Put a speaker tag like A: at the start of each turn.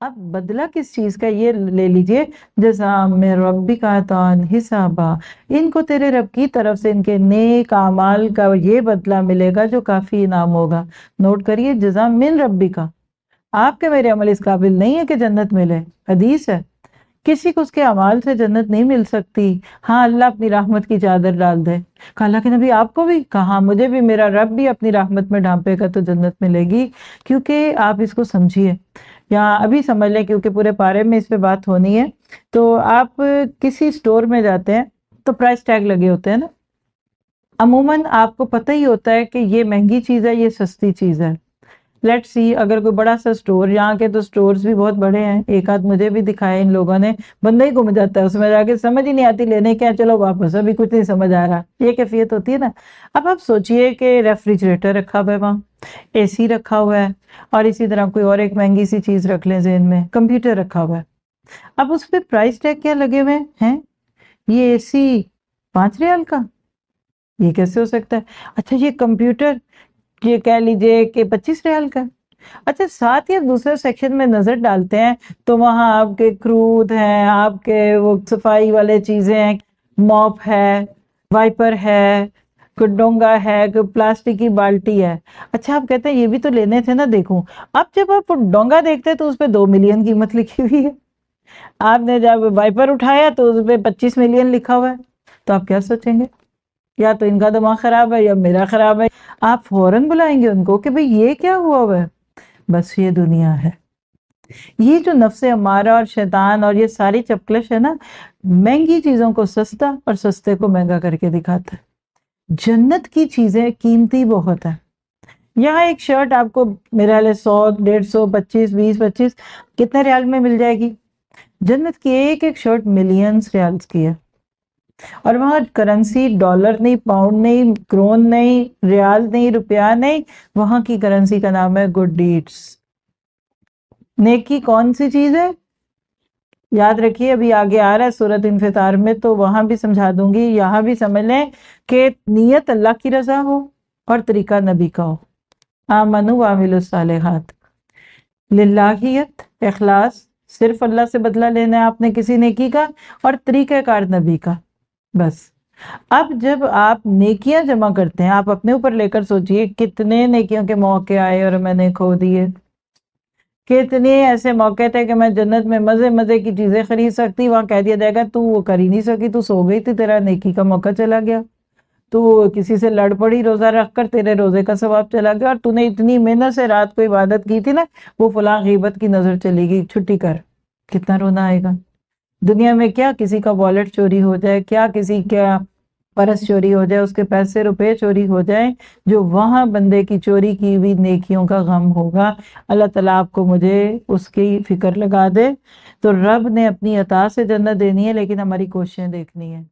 A: اب بدلہ کس چیز کا یہ لے لیجئے، جزا من ربک عطاء حسابا، ان کو تیرے رب کی طرف سے ان کے نیک اعمال کا یہ بدلہ ملے گا جو کافی انعام ہوگا۔ نوٹ کریے، جزا من ربک، آپ کے میرے عمل اس قابل نہیں ہے کہ جنت ملے، حدیث ہے، کسی کو اس کے اعمال سے جنت نہیں مل سکتی، ہاں اللہ اپنی رحمت کی چادر ڈال دے۔ کہا اللہ کے نبی آپ کو بھی؟ کہا مجھے بھی، میرا رب بھی اپنی رحمت میں ڈھانپے گا تو جنت ملے گی۔ کیونکہ آپ اس کو سمجھیے، یا ابھی سمجھ لیں کیونکہ پورے پارے میں اس پہ بات ہونی ہے۔ تو آپ کسی سٹور میں جاتے ہیں تو پرائس ٹیگ لگے ہوتے ہیں نا، عموماً آپ کو پتہ ہی ہوتا ہے کہ یہ مہنگی چیز ہے، یہ سستی چیز ہے۔ لیٹ سی، اگر کوئی بڑا سا سٹور، یہاں کے تو سٹورز بھی بہت بڑے ہیں، ایک آدھ مجھے بھی دکھائے ان لوگوں نے، بندہ ہی گم جاتا ہے اس میں جا کے، سمجھ ہی نہیں آتی لینے کیا، چلو واپس، ابھی کچھ نہیں سمجھ آ رہا، یہ کیفیت ہوتی ہے نا۔ اب آپ سوچئے کہ ریفریجریٹر رکھا ہوا ہے وہاں، اے سی رکھا ہوا ہے، اور اسی طرح کوئی اور ایک مہنگی سی چیز رکھ لیں ذہن میں، کمپیوٹر رکھا ہوا ہے۔ اب اس پہ پرائس ٹیگ کیا لگے ہوئے ہیں؟ یہ اے سی 5 ریال کا، یہ کیسے ہو سکتا ہے؟ اچھا یہ کمپیوٹر، یہ کہہ لیجئے کہ 25 ریال کا۔ اچھا ساتھ ہی اب دوسرے سیکشن میں نظر ڈالتے ہیں تو وہاں آپ کے کرود ہیں، آپ کے وہ صفائی والے چیزیں ہیں، موپ ہے، وائپر ہے، کوئی ڈونگا ہے، کوئی پلاسٹک کی بالٹی ہے۔ اچھا آپ کہتے ہیں یہ بھی تو لینے تھے نا، دیکھوں۔ اب جب آپ ڈونگا دیکھتے تو اس پہ 2 ملین قیمت لکھی ہوئی ہے، آپ نے جب وائپر اٹھایا تو اس پہ 25 ملین لکھا ہوا ہے، تو آپ کیا سوچیں گے؟ یا تو ان کا دماغ خراب ہے یا میرا خراب ہے۔ آپ فوراً بلائیں گے ان کو کہ بھئی یہ کیا ہوا ہے؟ بس یہ دنیا ہے، یہ جو نفس امارہ اور شیطان اور یہ ساری چپکلش ہے نا، مہنگی چیزوں کو سستا اور سستے کو مہنگا کر کے دکھاتا ہے۔ جنت کی چیزیں قیمتی بہت ہیں۔ یہاں ایک شرٹ آپ کو میرے حالے 100، 150، 25، 20، 25 کتنے ریال میں مل جائے گی؟ جنت کی ایک ایک شرٹ ملینز ریالز کی ہے، اور وہاں کرنسی ڈالر نہیں، پاؤنڈ نہیں، کرون نہیں، ریال نہیں، روپیہ نہیں، وہاں کی کرنسی کا نام ہے گڈ ڈیڈز۔ نیکی کون سی چیز ہے؟ یاد رکھیے، ابھی آگے آ رہا ہے سورۃ انفطار میں تو وہاں بھی سمجھا دوں گی، یہاں بھی سمجھ لیں کہ نیت اللہ کی رضا ہو اور طریقہ نبی کا ہو۔ آمنوا وعملوا الصالحات، للہیت، اخلاص، صرف اللہ سے بدلہ لینا ہے آپ نے کسی نیکی کا، اور طریقہ کار نبی کا، بس۔ اب جب آپ نیکیاں جمع کرتے ہیں، آپ اپنے اوپر لے کر سوچئے کتنے نیکیوں کے موقع آئے اور میں نے کھو دیے، کتنے ایسے موقع تھے کہ میں جنت میں مزے مزے کی چیزیں خرید سکتی، وہاں کہہ دیا جائے گا تو وہ کر ہی نہیں سکی، تو سو گئی تھی، تیرا نیکی کا موقع چلا گیا، تو کسی سے لڑ پڑی روزہ رکھ کر، تیرے روزے کا ثواب چلا گیا، اور تو نے اتنی محنت سے رات کو عبادت کی تھی نا، وہ فلاں غیبت کی نظر چلی گئی، چھٹی کر۔ کتنا رونا آئے گا دنیا میں، کیا کسی کا والیٹ چوری ہو جائے، کیا کسی کا پرس چوری ہو جائے، اس کے پیسے روپے چوری ہو جائیں، جو وہاں بندے کی چوری کی ہوئی نیکیوں کا غم ہوگا۔ اللہ تعالیٰ آپ کو مجھے اس کی فکر لگا دے۔ تو رب نے اپنی عطا سے جنت دینی ہے، لیکن ہماری کوششیں دیکھنی ہے۔